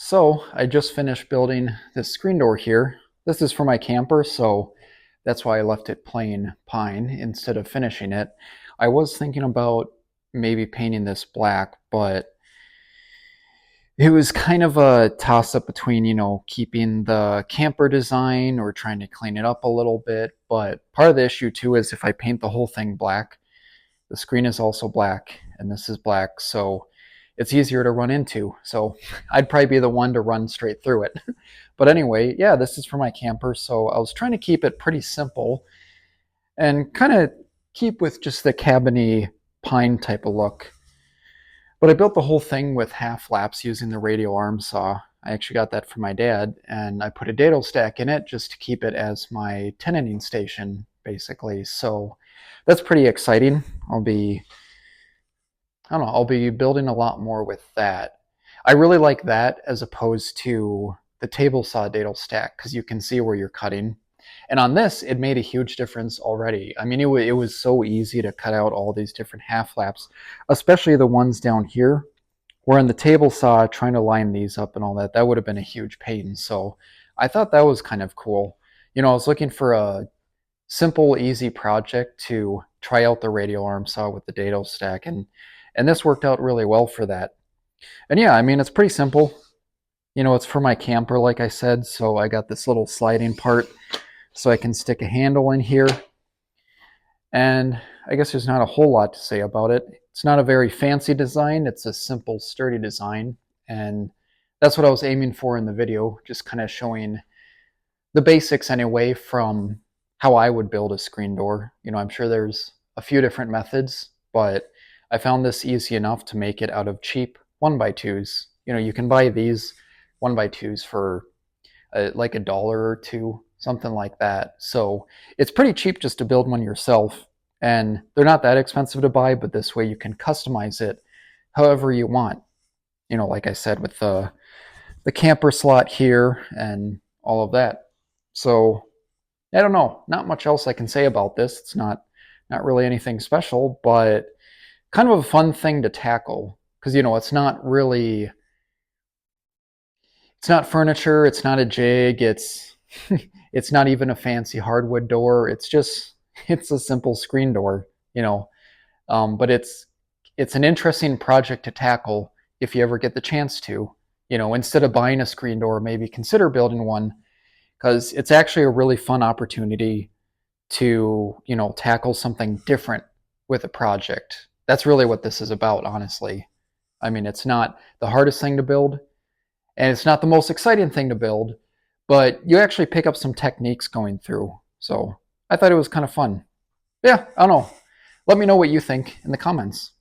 So I just finished building this screen door here. This is for my camper, so that's why I left it plain pine instead of finishing it. I was thinking about maybe painting this black, but it was kind of a toss-up between, keeping the camper design or trying to clean it up a little bit. But part of the issue too is if I paint the whole thing black, the screen is also black and this is black, so it's easier to run into. So I'd probably be the one to run straight through it. But anyway, yeah, this is for my camper, so I was trying to keep it pretty simple and kind of keep with just the cabiny pine type of look. But I built the whole thing with half laps using the radial arm saw. I actually got that from my dad, and I put a dado stack in it just to keep it as my tenon station, basically. So that's pretty exciting. I'll be building a lot more with that. I really like that as opposed to the table saw dado stack because you can see where you're cutting. And on this, it made a huge difference already. I mean, it was so easy to cut out all these different half laps, especially the ones down here. Where on the table saw, trying to line these up and all that, that would have been a huge pain. So I thought that was kind of cool. I was looking for a simple, easy project to try out the radial arm saw with the dado stack, and this worked out really well for that. And yeah, I mean, it's pretty simple. It's for my camper, like I said, so I got this little sliding part so I can stick a handle in here. And I guess there's not a whole lot to say about it. It's not a very fancy design. It's a simple, sturdy design. And that's what I was aiming for in the video, just kind of showing the basics anyway from how I would build a screen door. I'm sure there's a few different methods, but I found this easy enough to make it out of cheap 1x2s. You can buy these 1x2s for like $1 or $2, something like that. So it's pretty cheap just to build one yourself. And they're not that expensive to buy, but this way you can customize it however you want. Like I said, with the camper slot here and all of that. So I don't know, not much else I can say about this. It's not really anything special, but kind of a fun thing to tackle because it's not furniture, it's not a jig, it's not even a fancy hardwood door. It's a simple screen door, but it's an interesting project to tackle if you ever get the chance to. Instead of buying a screen door, maybe consider building one because it's actually a really fun opportunity to, tackle something different with a project. That's really what this is about, honestly. I mean, it's not the hardest thing to build, and it's not the most exciting thing to build, but you actually pick up some techniques going through. So I thought it was kind of fun. Yeah, I don't know. Let me know what you think in the comments.